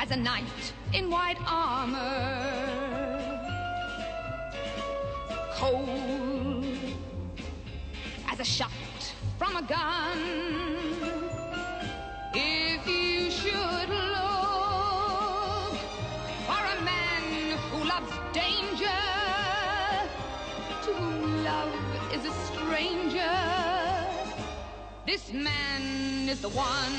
as a knight in white armor, cold as a shot from a gun. If you should look for a man who loves danger, to whom love is a stranger, this man is the one.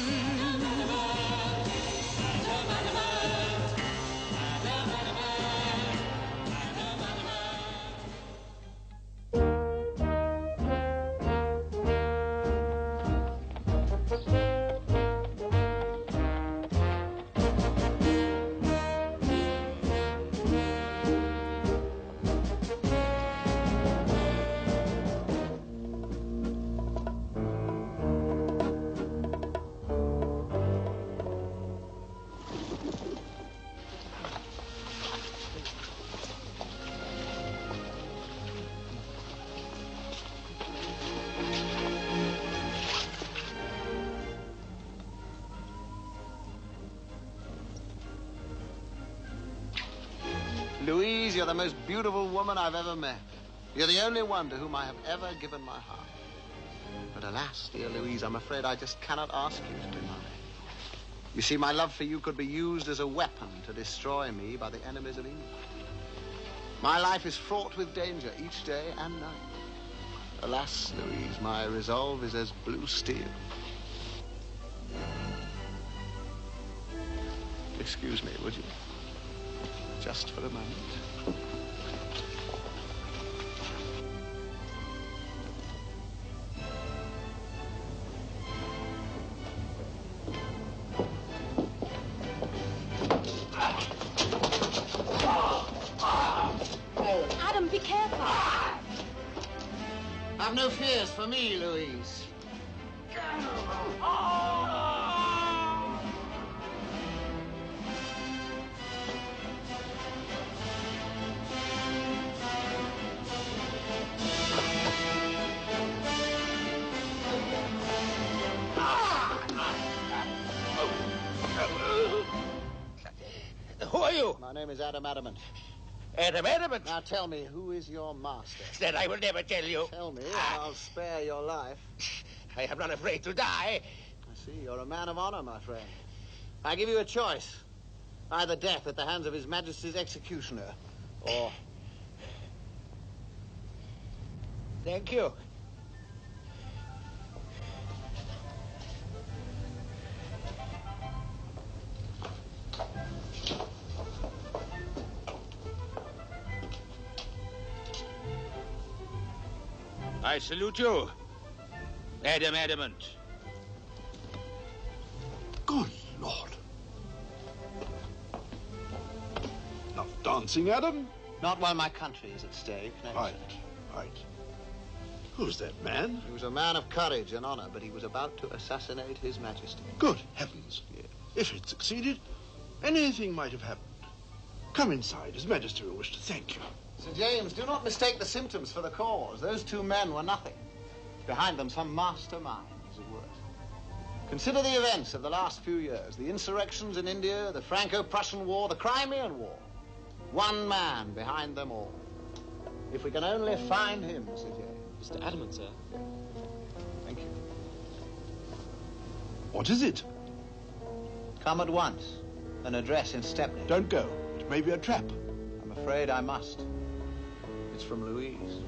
Louise, you're the most beautiful woman I've ever met. You're the only one to whom I have ever given my heart. But alas, dear Louise, I'm afraid I just cannot ask you to be mine. You see, my love for you could be used as a weapon to destroy me by the enemies of England. My life is fraught with danger each day and night. Alas, Louise, my resolve is as blue steel. Excuse me, would you? Just for a moment. Adam, be careful. Have no fears for me, Louise. Who are you? My name is Adamant. Adamant? Now tell me, who is your master? That I will never tell you. Tell me, and I'll spare your life. I am not afraid to die. I see, you're a man of honor, my friend. I give you a choice. Either death at the hands of His Majesty's executioner, or... Thank you. I salute you, Adamant. Good Lord. Enough dancing, Adam? Not while my country is at stake. No. Right. Who's that man? He was a man of courage and honor, but he was about to assassinate His Majesty. Good heavens. Yeah. If it succeeded, anything might have happened. Come inside. His Majesty will wish to thank you. Sir James, do not mistake the symptoms for the cause. Those two men were nothing. Behind them, some mastermind, as it were. Consider the events of the last few years. The insurrections in India, the Franco-Prussian War, the Crimean War. One man behind them all. If we can only find him, Sir James. Mr. Adamant, sir. Yeah. Thank you. What is it? Come at once. An address in Stepney. Don't go. It may be a trap. I'm afraid I must. It's from Louise.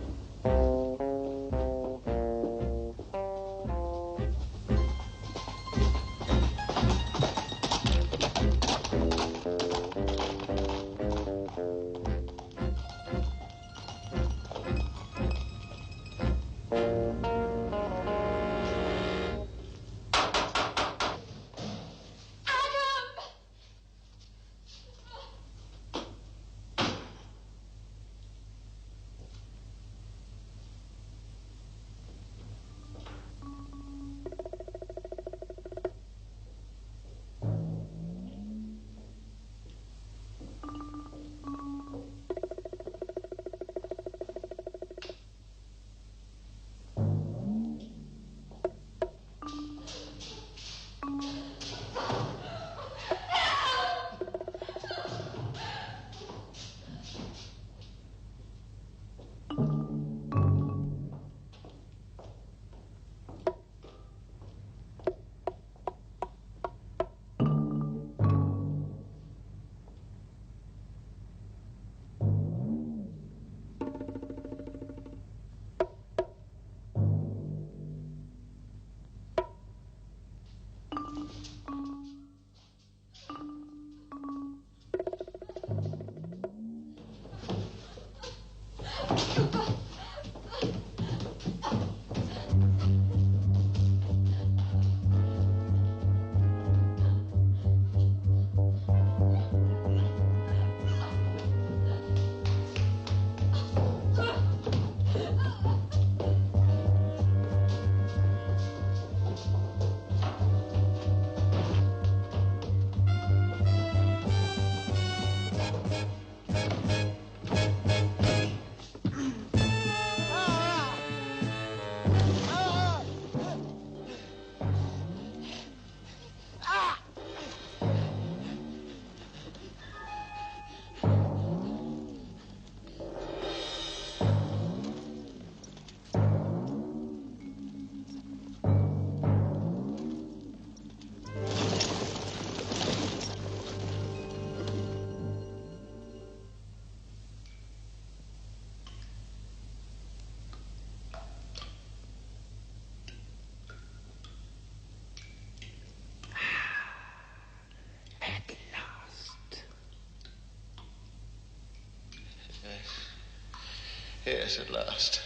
Yes, at last.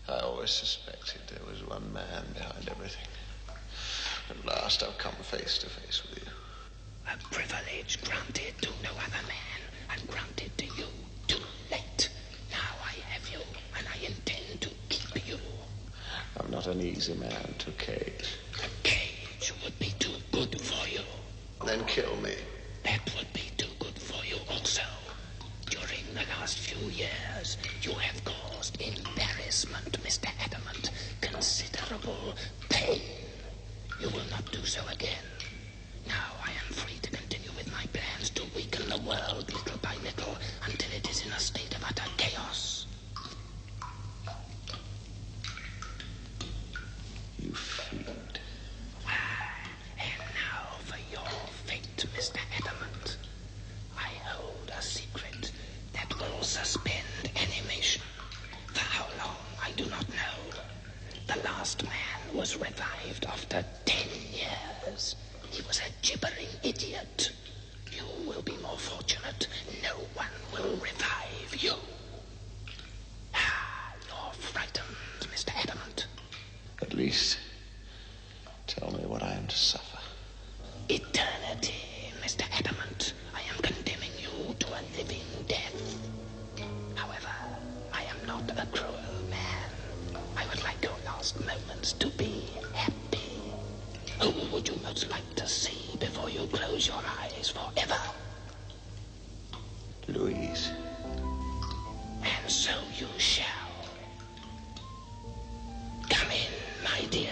I always suspected there was one man behind everything. At last I've come face to face with you. A privilege granted to no other man, and granted to you too late. Now I have you, and I intend to keep you. I'm not an easy man to cage. A cage would be too good for you. Then kill me. That would be too good for you also. During the last few years, you have caused embarrassment, Mr. Adamant. Considerable pain. You will not do so again. Now I am free to continue with my plans to weaken the world little by little until it is in a state of utter chaos. You fiend. And now for your fate, Mr. Adamant. I hold a secret that will suspend animation. For how long, I do not know. The last man was revived after 10 years. He was a gibbering idiot. You will be more fortunate. No one will revive you. You're frightened, Mr. Adamant. At least, tell me what I am to suffer. Eternity, Mr. Adamant. I am condemning you to a living death. However, I am not a cruel man. I would like your last moments to be happy. Who would you most like to see before you close your eyes forever? Louise. And so you shall. Come in, my dear.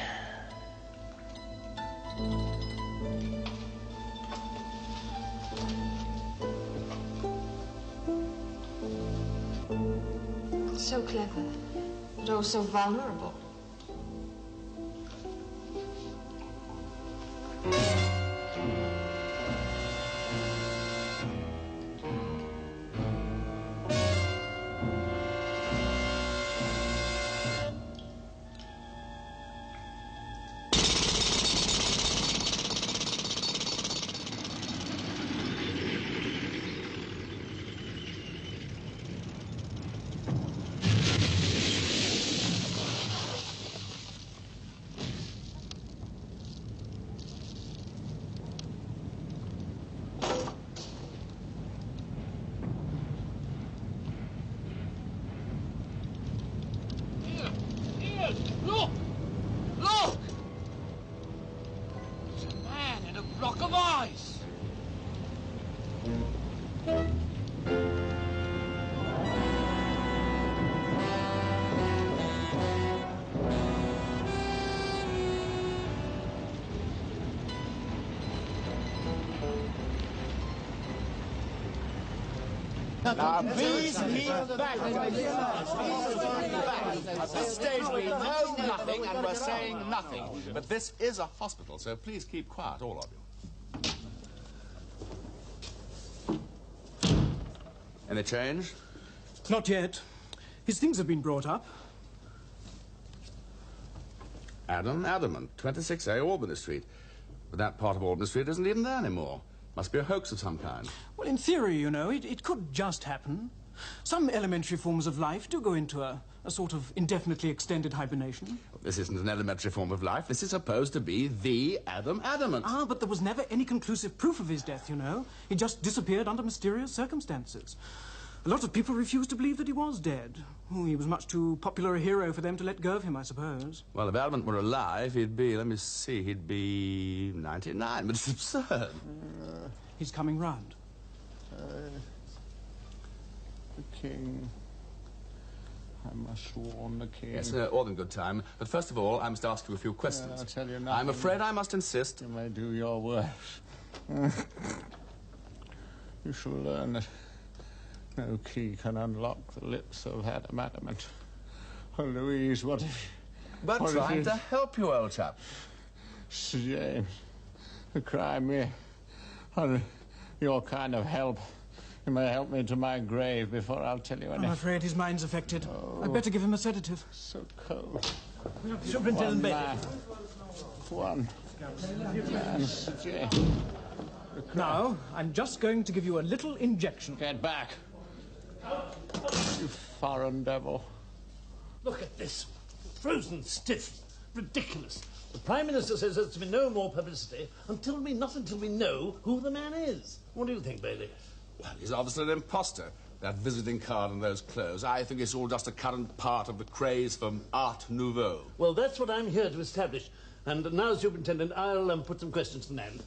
So clever, but also vulnerable. Look! Look! It's a man in a block of ice. Now, please keep back. At this stage, we know nothing, and we're saying nothing. But this is a hospital, so please keep quiet, all of you. Any change? Not yet. His things have been brought up. Adamant, 26A Albany Street. But that part of Albany Street isn't even there anymore. Must be a hoax of some kind. Well, in theory, you know, it could just happen. Some elementary forms of life do go into a sort of indefinitely extended hibernation. This isn't an elementary form of life. This is supposed to be the Adamant. Ah, but there was never any conclusive proof of his death, you know. He just disappeared under mysterious circumstances. A lot of people refused to believe that he was dead. Oh, he was much too popular a hero for them to let go of him, I suppose. Well, if Adamant were alive, he'd be, let me see, he'd be 99, but it's absurd. He's coming round. The king. I must warn the king. Yes, all in good time. But first of all, I must ask you a few questions. I'll tell you nothing. I'm afraid I must insist. You may do your worst. You shall learn that no key can unlock the lips of Adamant. Oh, Louise, what if... But what trying if to help you, old chap. Sir James, cry me on your kind of help. You may help me to my grave before I'll tell you anything. I'm afraid his mind's affected. Oh. I'd better give him a sedative. So cold. Superintendent Bailey. One man, Sir James. Now, I'm just going to give you a little injection. Get back. You foreign devil. Look at this. Frozen stiff. Ridiculous. The Prime Minister says there's to be no more publicity not until we know who the man is. What do you think, Bailey? Well, he's obviously an imposter. That visiting card and those clothes. I think it's all just a current part of the craze for Art Nouveau. Well, that's what I'm here to establish. And now, Superintendent, I'll put some questions to the man.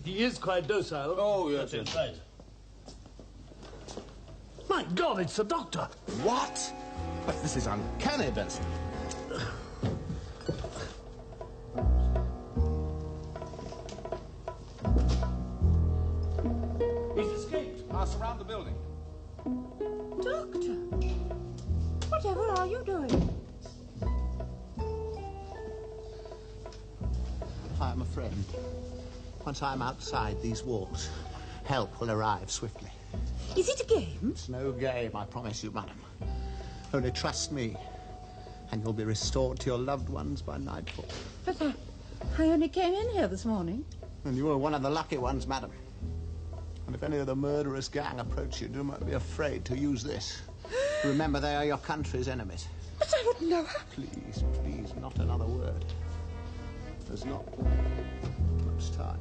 He is quite docile. Oh, yes. That's right. My God, it's the doctor. What? But this is uncanny, Benson. He's escaped. I'll surround the building. Doctor, whatever are you doing? I am a friend. Once I'm outside these walls, help will arrive swiftly. Is it a game? It's no game, I promise you, madam. Only trust me, and you'll be restored to your loved ones by nightfall. But I only came in here this morning. And you were one of the lucky ones, madam. And if any of the murderous gang approach you, do not be afraid to use this. Remember, they are your country's enemies. But I would know. Please, please, not another word. There's not much time.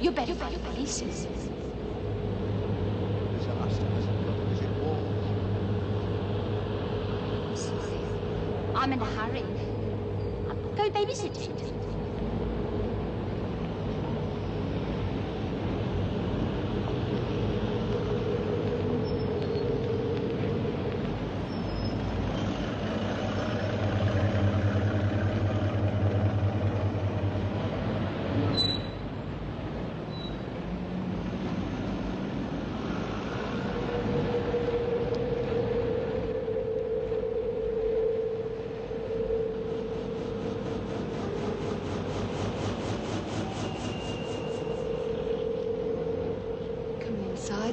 You're better by places. I'm in a hurry. Go babysitting.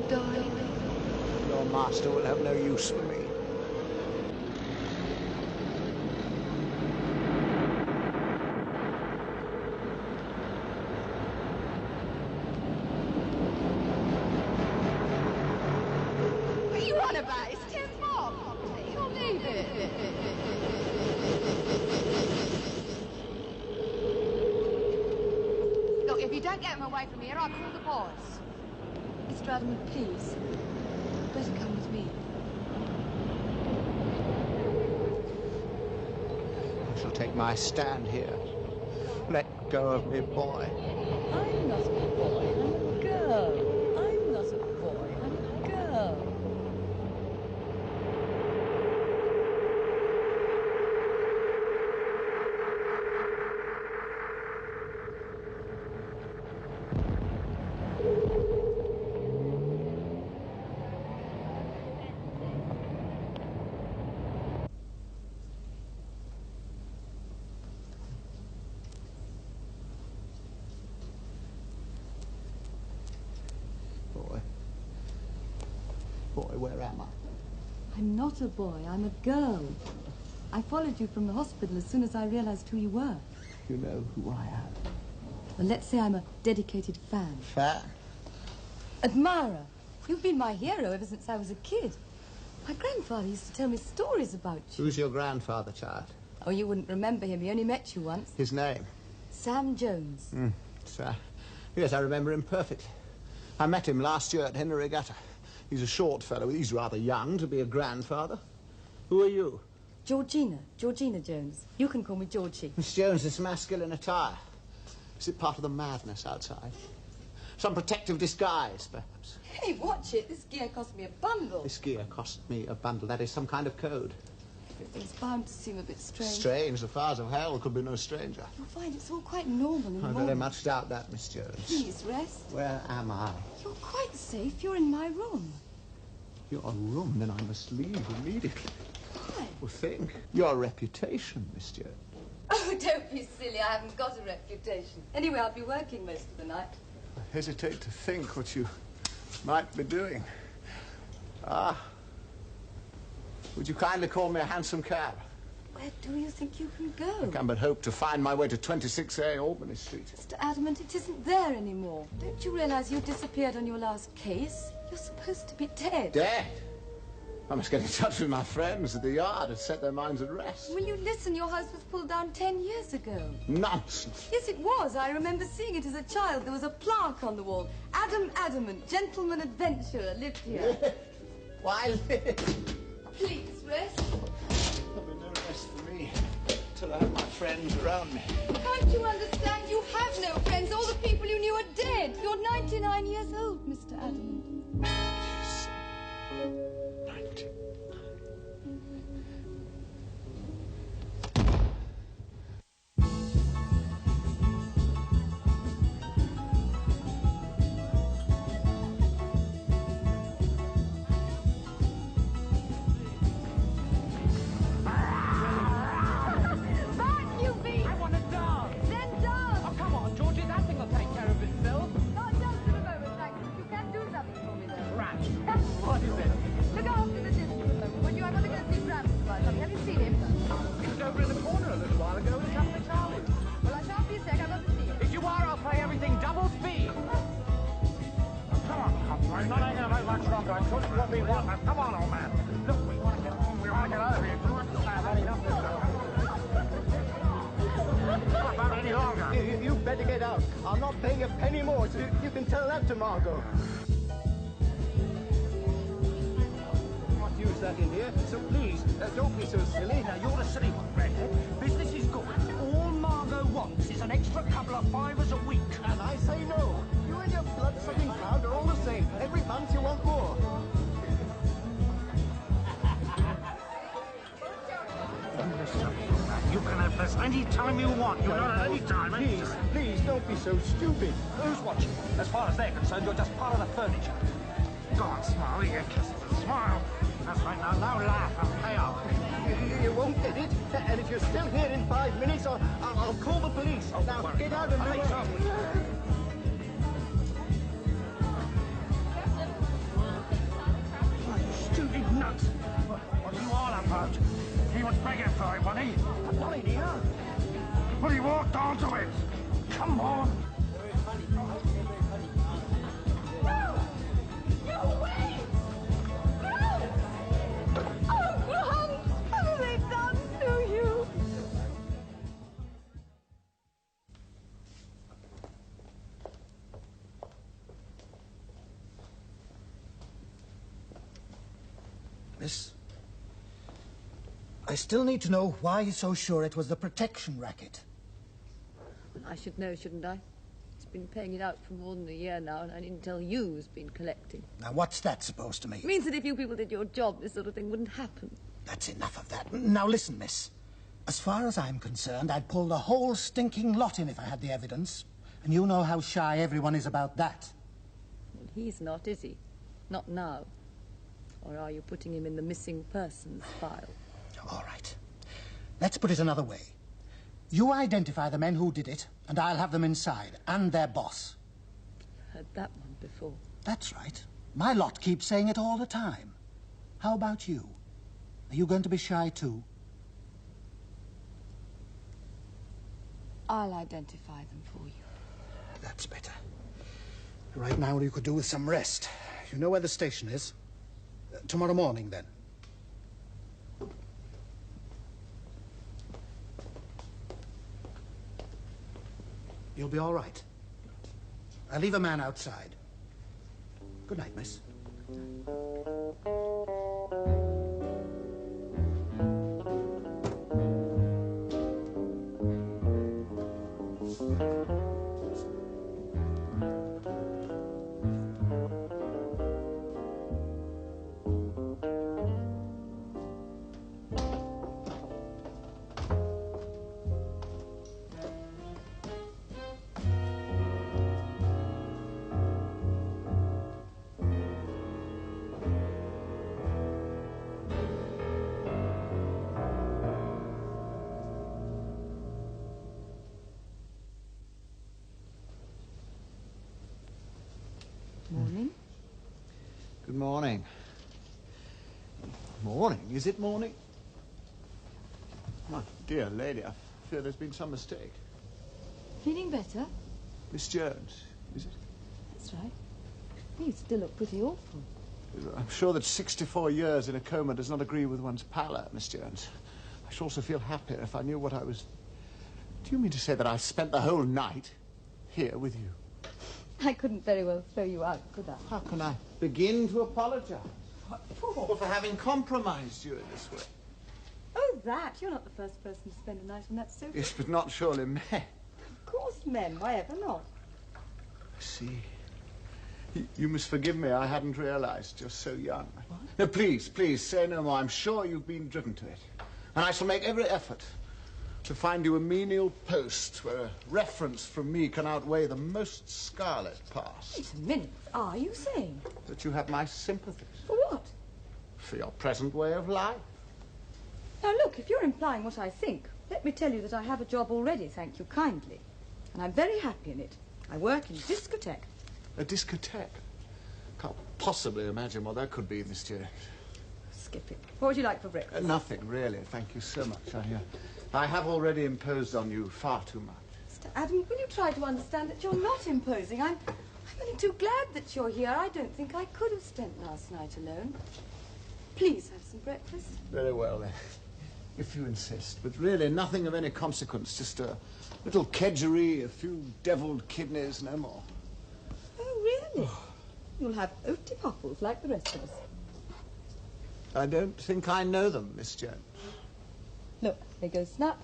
Darling. Your master will have no use for me. What are you on about? It's 10 Bob. Take it or leave it. Look, if you don't get him away from here, I'll call the boys. Mr. Adamant, please. You'd better come with me. I shall take my stand here. Let go of me, boy. I'm not a boy, I'm a girl. I'm not a boy, I'm a girl. Boy, where am I? I'm not a boy, I'm a girl. I followed you from the hospital as soon as I realized who you were. You know who I am. Well, let's say I'm a dedicated fan. Fan? Admirer. You've been my hero ever since I was a kid. My grandfather used to tell me stories about you. Who's your grandfather, child? Oh, you wouldn't remember him. He only met you once. His name? Sam Jones. Sir. Yes, I remember him perfectly. I met him last year at Henry Regatta. He's a short fellow. He's rather young to be a grandfather. Who are you? Georgina Jones. You can call me Georgie. Miss Jones, this masculine attire. Is it part of the madness outside? Some protective disguise, perhaps? Hey, watch it. This gear cost me a bundle. This gear cost me a bundle. That is some kind of code. Everything's bound to seem a bit strange. Strange? The fires of hell could be no stranger. You'll find it's all quite normal in the I morning. very much doubt that, Miss Jones. Please, rest. Where am I? You're quite safe. You're in my room. Your room? Then I must leave immediately. Why? Well, think. Your reputation, Miss Jones. Oh, don't be silly. I haven't got a reputation. Anyway, I'll be working most of the night. I hesitate to think what you might be doing. Ah. Would you kindly call me a hansom cab? Where do you think you can go? I can but hope to find my way to 26A Albany Street. Mr. Adamant, it isn't there anymore. Don't you realize you disappeared on your last case? You're supposed to be dead. Dead? I must get in touch with my friends at the yard and set their minds at rest. Will you listen? Your house was pulled down 10 years ago. Nonsense. Yes, it was. I remember seeing it as a child. There was a plaque on the wall. Adam Adamant, gentleman adventurer, lived here. Why live? Please, rest. There'll be no rest for me till I have my friends around me. Can't you understand? You have no friends. All the people you knew are dead. You're 99 years old, Mr. Adamant. 99. You better get out. I'll not pay a penny more, so you can tell that to Margot. Can't use that in here, so please, don't be so silly. Now, you're a silly one, Redhead. Business is good. All any time you want. You're not at any time. Please, don't be so stupid. Who's watching? As far as they're concerned, you're just part of the furniture. Go on, smile. Eat your kisses. Smile. That's right. Now laugh and pay up. You won't get it. And if you're still here in 5 minutes, I'll call the police. Oh, now, get out of the way. Stupid nuts! What are you all about? He was begging for it, wasn't he? I'm not in here. Well, he walked onto it. Come on. No! No way! No! Oh, Grant! What have they done to you? Miss, I still need to know why you're so sure it was the protection racket. Well, I should know, shouldn't I? It's been paying it out for more than a year now, and I didn't tell you who's been collecting. Now, what's that supposed to mean? It means that if you people did your job, this sort of thing wouldn't happen. That's enough of that. Now, listen, miss. As far as I'm concerned, I'd pull the whole stinking lot in if I had the evidence. And you know how shy everyone is about that. Well, he's not, is he? Not now. Or are you putting him in the missing persons file? All right. Let's put it another way. You identify the men who did it, and I'll have them inside, and their boss. Heard that one before. That's right. My lot keeps saying it all the time. How about you? Are you going to be shy too? I'll identify them for you. That's better. Right now, you could do with some rest. You know where the station is? Tomorrow morning, then. You'll be all right. I'll leave a man outside. Good night, miss. Morning. Good morning. Morning? Is it morning? My dear lady, I fear there's been some mistake. Feeling better? Miss Jones, is it? That's right. You still look pretty awful. I'm sure that 64 years in a coma does not agree with one's pallor, Miss Jones. I should also feel happier if I knew what I was... Do you mean to say that I spent the whole night here with you? I couldn't very well throw you out, could I? How can I begin to apologize? What for? Well, for having compromised you in this way. Oh, that? You're not the first person to spend a night on that sofa. Yes, but not surely men. Of course men. Why ever not? I see. You must forgive me. I hadn't realized you're so young. What? No, please, say no more. I'm sure you've been driven to it. And I shall make every effort to find you a menial post where a reference from me can outweigh the most scarlet past. Wait a minute. Are you saying? That you have my sympathies. For what? For your present way of life. Now, look, if you're implying what I think, let me tell you that I have a job already, thank you kindly. And I'm very happy in it. I work in a discotheque. A discotheque? Can't possibly imagine what that could be, Miss Jones. Skip it. What would you like for breakfast? Nothing, really. Thank you so much. I have already imposed on you far too much. Mr. Adam, will you try to understand that you're not imposing? I'm only too glad that you're here. I don't think I could have spent last night alone. Please have some breakfast. Very well, then. If you insist. But really, nothing of any consequence. Just a little kedgeree, a few devilled kidneys, no more. Oh, really? You'll have oaty popples like the rest of us. I don't think I know them, Miss Jones. Look, they go snap,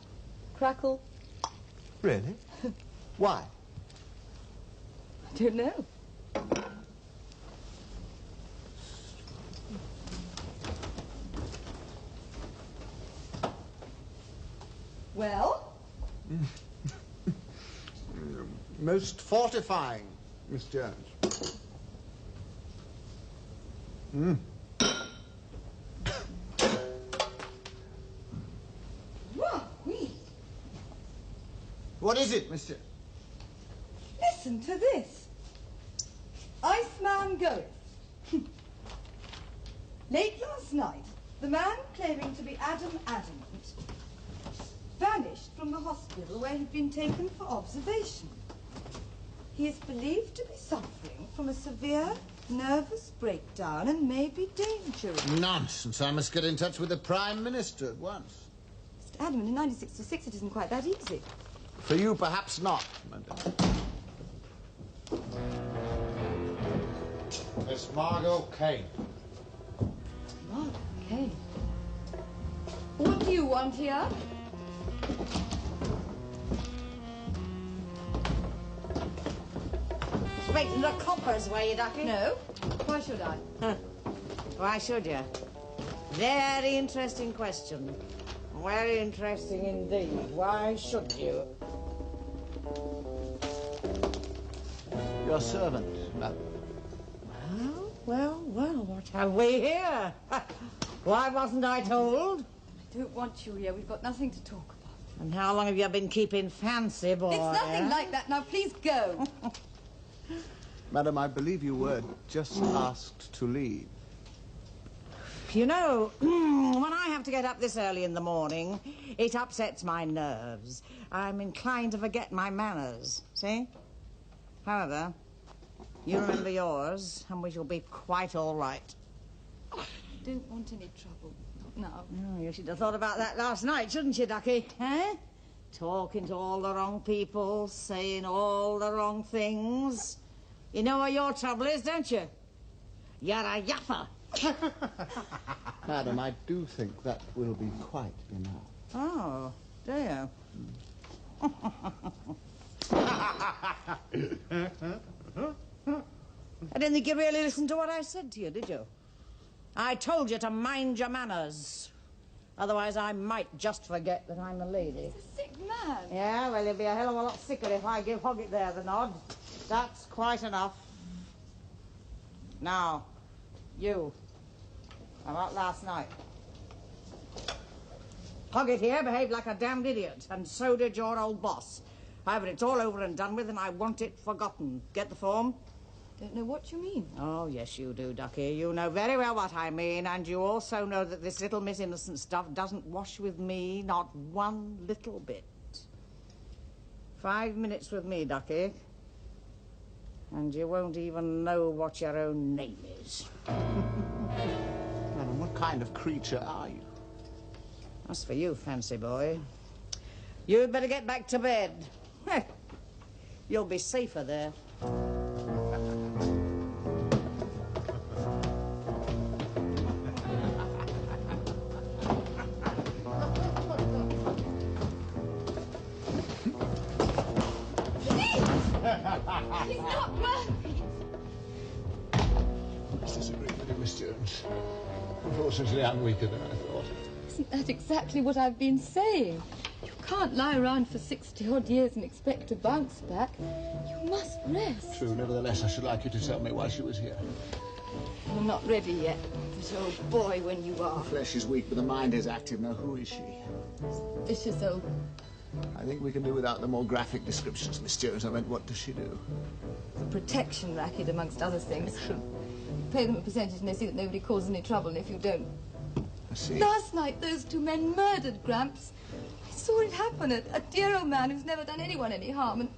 crackle. Really? Why? I don't know. Well, Most fortifying, Miss Jones. What is it, Mr.? Listen to this. Iceman goeth. Late last night, the man claiming to be Adamant vanished from the hospital where he'd been taken for observation. He is believed to be suffering from a severe nervous breakdown and may be dangerous. Nonsense. I must get in touch with the Prime Minister at once. Mr. Adamant, in 1966 it isn't quite that easy. For you, perhaps not, madam. Miss Margot Kane. Margot Kane? What do you want here? Straight to the coppers, were you, Ducky? No. Why should I? Huh. Why should you? Very interesting question. Very interesting indeed. Why should you? Your servant, madam. Well, what have we here? Why wasn't I told? I don't want you here. We've got nothing to talk about. And how long have you been keeping fancy, boy? It's nothing like that. Now, please go. Madam, I believe you were just asked to leave. You know, when I have to get up this early in the morning, it upsets my nerves. I'm inclined to forget my manners, see? However, you remember yours, and we shall be quite all right. I don't want any trouble. Not now. Oh, you should have thought about that last night, shouldn't you, Ducky? Eh? Talking to all the wrong people, saying all the wrong things. You know what your trouble is, don't you? You're a yapper. Madam, I do think that will be quite enough. Oh, do you? I didn't think you really listened to what I said to you, did you? I told you to mind your manners. Otherwise, I might just forget that I'm a lady. He's a sick man. Yeah, well, he'll be a hell of a lot sicker if I give Hoggett there the nod. That's quite enough. Now, you. About last night. Hoggett here behaved like a damned idiot, and so did your old boss. However, it's all over and done with, and I want it forgotten. Get the form? Don't know what you mean. Oh, yes, you do, Ducky. You know very well what I mean, and you also know that this little Miss Innocent stuff doesn't wash with me, not one little bit. 5 minutes with me, Ducky, and you won't even know what your own name is. Madam, what kind of creature are you? That's for you, fancy boy. You'd better get back to bed. You'll be safer there. He's not worth it. Much disagreement with Miss Jones. Unfortunately, I'm weaker than I thought. Isn't that exactly what I've been saying? You can't lie around for 60-odd years and expect to bounce back. You must rest. True. Nevertheless, I should like you to tell me why she was here. You're not ready yet. This old boy when you are. The flesh is weak, but the mind is active. Now, who is she? Vicious old... I think we can do without the more graphic descriptions, Miss Jones. I meant, what does she do? The protection racket, amongst other things. You pay them a percentage and they see that nobody causes any trouble, and if you don't... I see. Last night, those two men murdered Gramps. I saw it happen. A dear old man who's never done anyone any harm, and...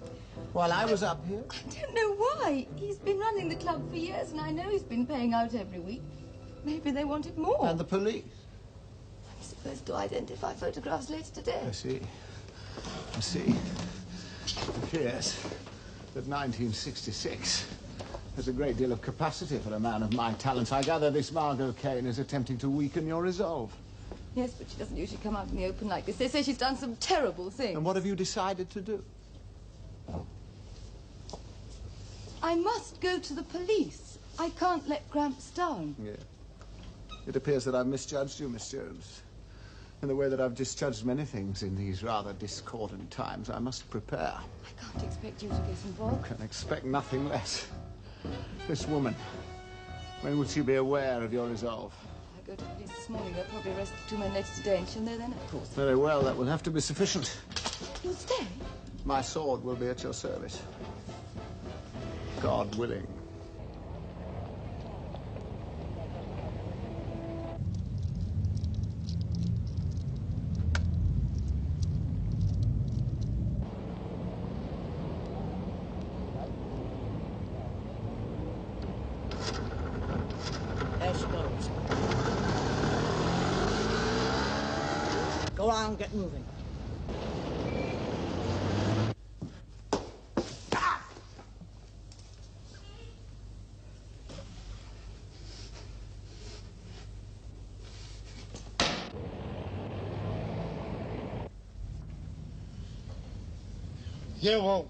While I was up here? I don't know why. He's been running the club for years, and I know he's been paying out every week. Maybe they wanted more. And the police? I'm supposed to identify photographs later today. I see. I see. It appears that 1966 has a great deal of capacity for a man of my talents. I gather this Margot Kane is attempting to weaken your resolve. Yes, but she doesn't usually come out in the open like this. They say she's done some terrible things. And what have you decided to do? I must go to the police. I can't let Gramps down. Yeah. It appears that I've misjudged you, Miss Jones. In the way that I've discharged many things in these rather discordant times, I must prepare. I can't expect you to get involved. Can expect nothing less. This woman, when will she be aware of your resolve? I go to the police this morning. They'll probably arrest the 2 men later today and she'll know then, of course. Very well, that will have to be sufficient. You'll stay? My sword will be at your service. God willing. There she goes. Go on, get moving. Yeah,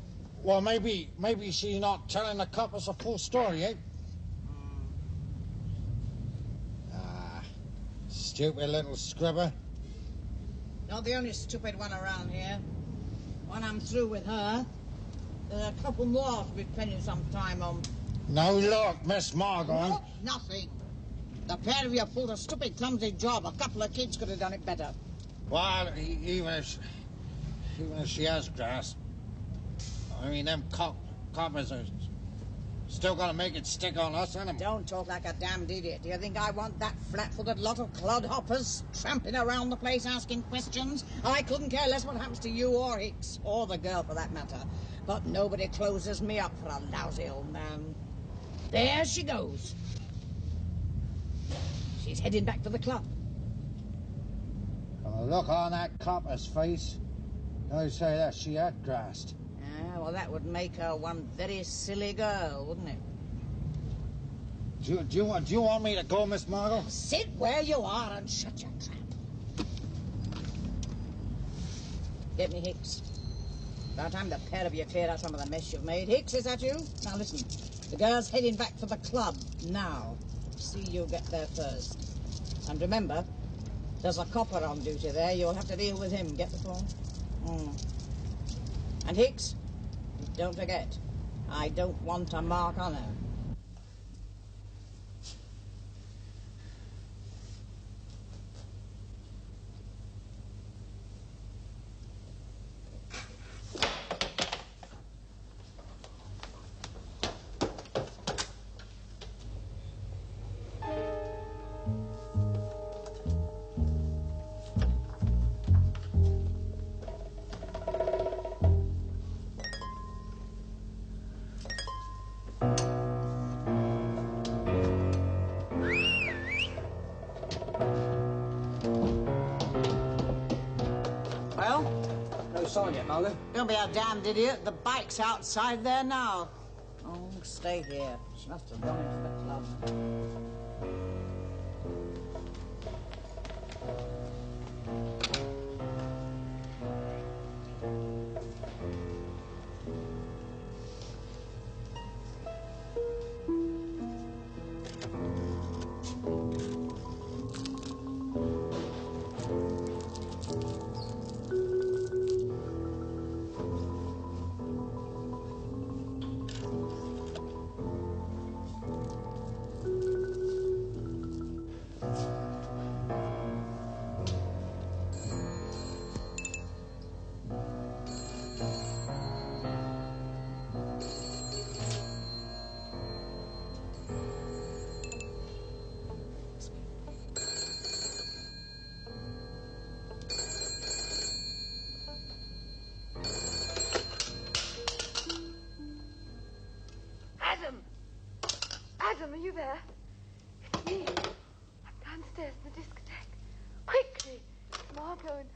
well, maybe she's not telling the coppers the full story, eh? Stupid little scribber. Not the only stupid one around here. When I'm through with her, there's a couple more to be spending some time on. No luck, Miss Margot. No, nothing. The pair of you pulled a stupid, clumsy job. A couple of kids could have done it better. Well, even if she has grasped, I mean, them coppers are still gonna make it stick on us, ain't 'em? Don't talk like a damned idiot. Do you think I want that flat-footed lot of clodhoppers tramping around the place asking questions? I couldn't care less what happens to you or Hicks, or the girl for that matter. But nobody closes me up for a lousy old man. There she goes. She's heading back to the club. From the look on that copper's face, I'd say that she had grasped. Ah, well, that would make her one very silly girl, wouldn't it? Do you want me to go, Miss Margot? Sit where you are and shut your trap. Get me Hicks. About time the pair of you cleared out some of the mess you've made. Hicks, is that you? Now listen, the girl's heading back to the club now. See you get there first. And remember, there's a copper on duty there. You'll have to deal with him. Get the phone? And Hicks, don't forget, I don't want a mark on her. Margot? Don't be a damned idiot. The bike's outside there now. Oh, stay here. She must have gone into the club. Adam, are you there? It's me. I'm downstairs in the discotheque. Quickly, it's Margot and...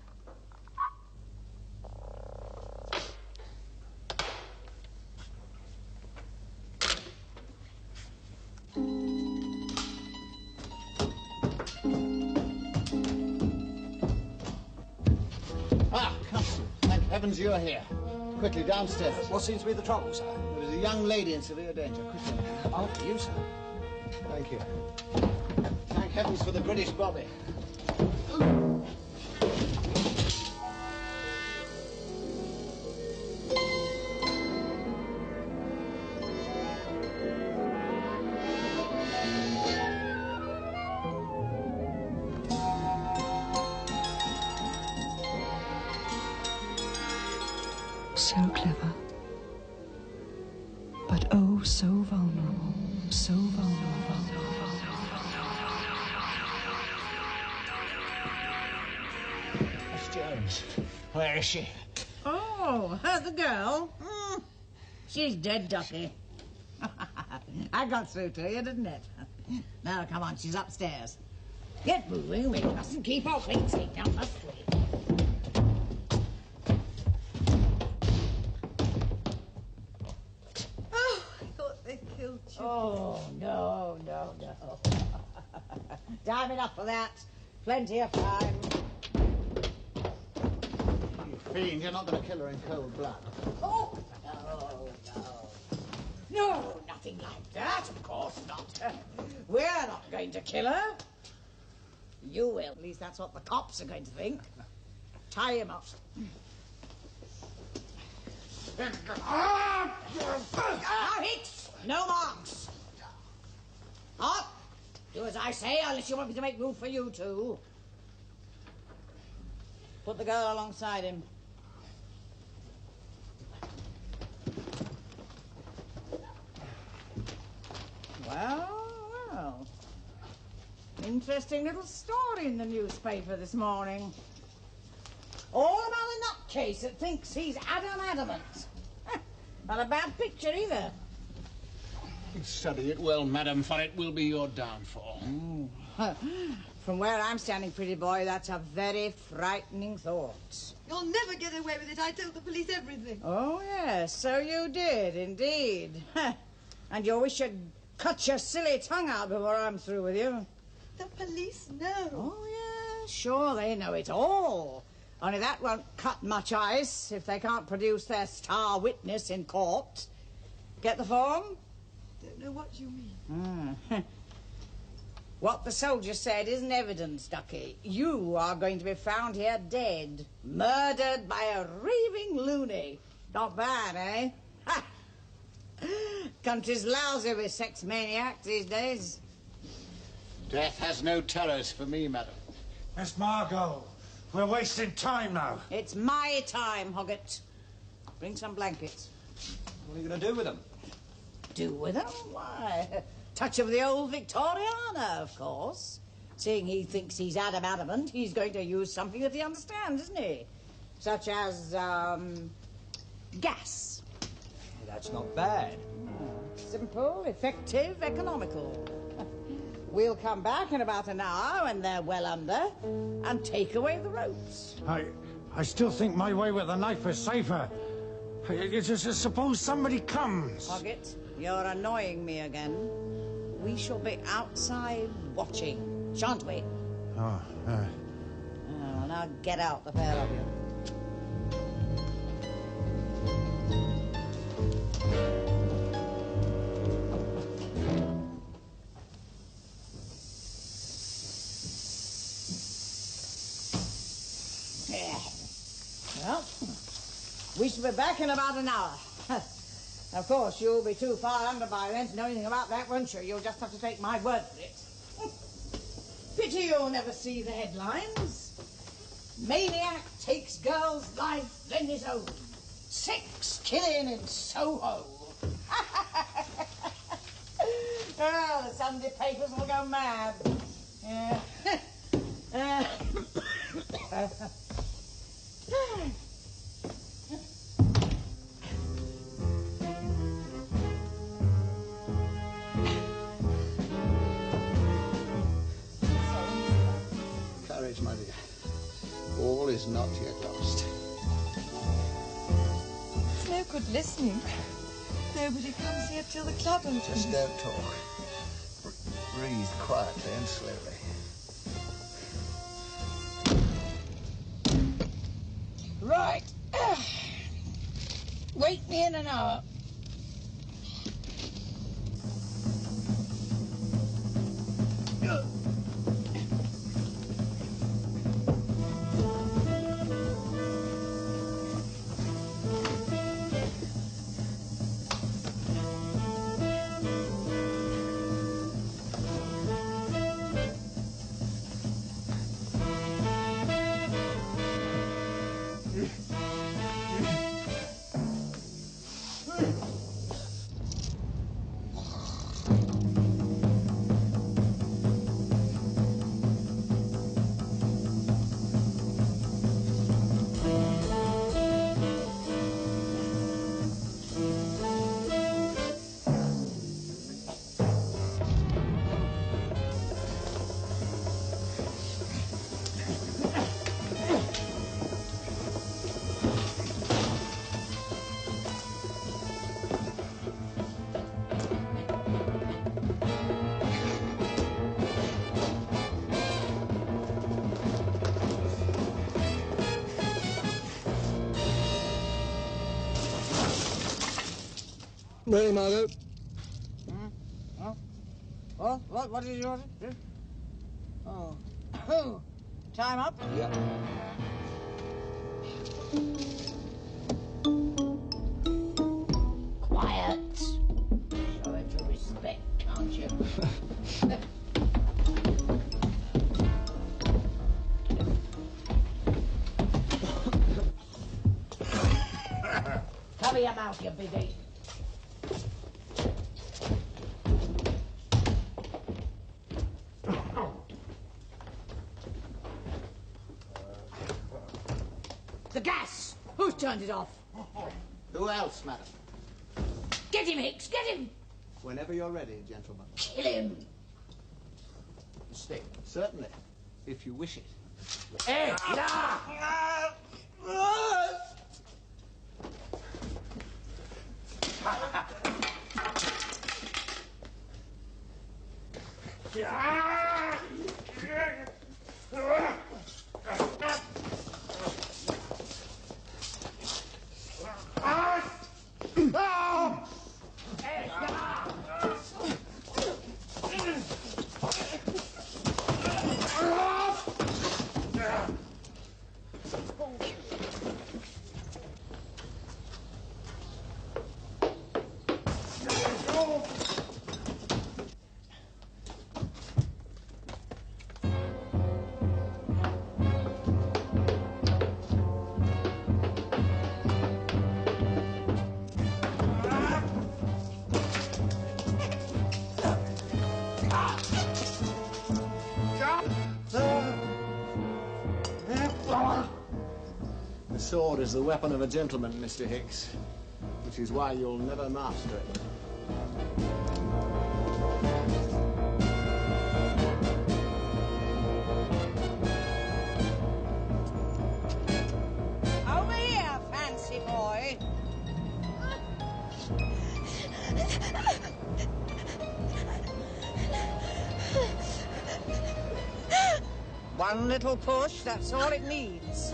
Ah, Constable. Thank heavens you're here. Quickly, downstairs. What seems to be the trouble, sir? There is a young lady in severe danger. Quickly. After you, sir. Thank you. Thank heavens for the British Bobby. so clever, but oh, so vulnerable, so vulnerable. Miss Jones, where is she? Oh, the girl? She's dead, Ducky. I got through to you, didn't it? Now, come on, she's upstairs. Get moving, we mustn't keep our waiting, now must we? Oh, I thought they killed you. Oh, no. Time enough for that. Plenty of time. You fiend, you're not going to kill her in cold blood. Oh, no, nothing like that, of course not. We're not going to kill her. You will. At least that's what the cops are going to think. Tie him up. Now, Hicks, no marks. Up. Do as I say, unless you want me to make room for you two. Put the girl alongside him. Well. Interesting little story in the newspaper this morning. All about a nutcase that thinks he's Adamant. Not a bad picture either. Study it well, madam, for it will be your downfall. From where I'm standing, pretty boy, that's a very frightening thought. You'll never get away with it. I told the police everything. Oh, yes, so you did, indeed. And you wish you'd cut your silly tongue out before I'm through with you. The police know. Oh, yeah, sure, they know it all. Only that won't cut much ice if they can't produce their star witness in court. Get the form? Don't know what you mean. What the soldier said isn't evidence, Ducky. You are going to be found here dead, murdered by a raving loony. Not bad, eh? Ha! Country's lousy with sex maniacs these days. Death has no terrors for me, madam. Miss Margot, we're wasting time now. It's my time, Hoggett. Bring some blankets. What are you going to do with them? Do with them? Why, touch of the old Victoriana, of course. Seeing he thinks he's Adamant, he's going to use something that he understands, isn't he? Such as, gas. That's not bad. Simple, effective, economical. We'll come back in about an hour when they're well under and take away the ropes. I still think my way with the knife is safer. Suppose somebody comes. Hoggett, you're annoying me again. We shall be outside watching, shan't we? Oh, well, now get out, the pair of you. Well, we shall be back in about an hour. Of course, you'll be too far under by then to know anything about that, won't you? You'll just have to take my word for it. Pity you'll never see the headlines. Maniac takes girl's life, then his own. Sex killing in Soho. Oh, the Sunday papers will go mad. Yeah. Courage, my dear. All is not yet lost. It's no good listening. Nobody comes here till the club opens. Just don't talk. Breathe quietly and slowly. Right. Wake me in an hour. Ready, Margot? Huh? What did you want to do? Oh. Time up? Yep. Quiet. Show it your respect, can't you? Cover your mouth, you biggie. The gas! Who's turned it off? Who else, madam? Get him, Hicks, get him! Whenever you're ready, gentlemen. Kill him! Stick. Certainly, if you wish it. Hey, The sword is the weapon of a gentleman, Mr. Hicks, which is why you'll never master it. Over here, fancy boy. One little push, that's all it needs.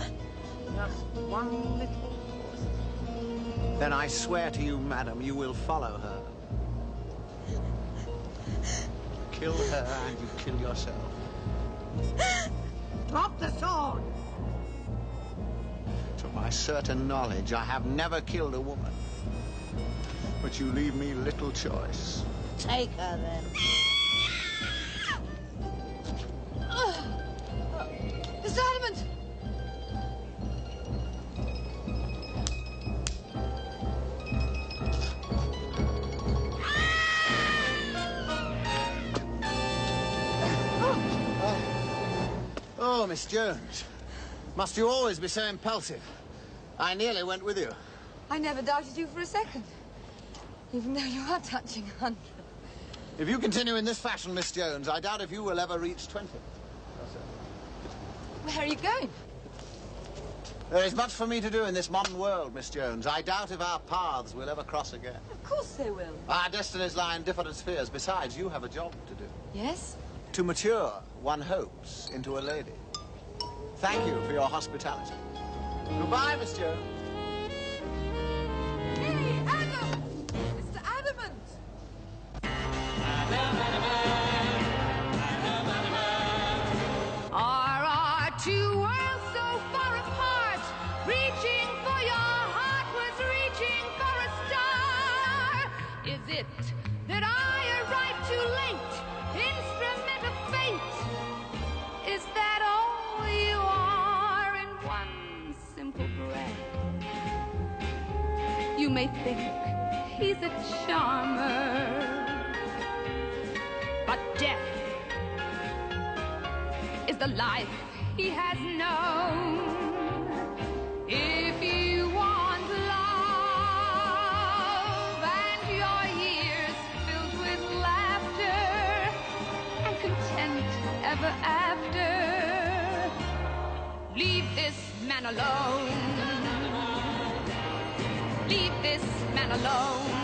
Just one little push. Then I swear to you, madam, you will follow her. Kill her and you kill yourself. Drop the sword! To my certain knowledge, I have never killed a woman. But you leave me little choice. Take her, then. Mr. Adamant! Oh, Miss Jones. Must you always be so impulsive? I nearly went with you. I never doubted you for a second. Even though you are touching 100. If you continue in this fashion, Miss Jones, I doubt if you will ever reach 20. Where are you going? There is much for me to do in this modern world, Miss Jones. I doubt if our paths will ever cross again. Of course they will. Our destinies lie in different spheres. Besides, you have a job to do. Yes? To mature, one hopes, into a lady. Thank you for your hospitality. Goodbye, Miss Jones. Hey, Adam! Mr. Adamant! Are our two worlds so far apart? Reaching for your heart was reaching for a star. Is it that I arrived too late? Instrument of fate? Is that all you are in one simple breath? You may think he's a charmer, but death is the life he has known. If you want love and your years filled with laughter and content ever after, leave this man alone. Leave this man alone.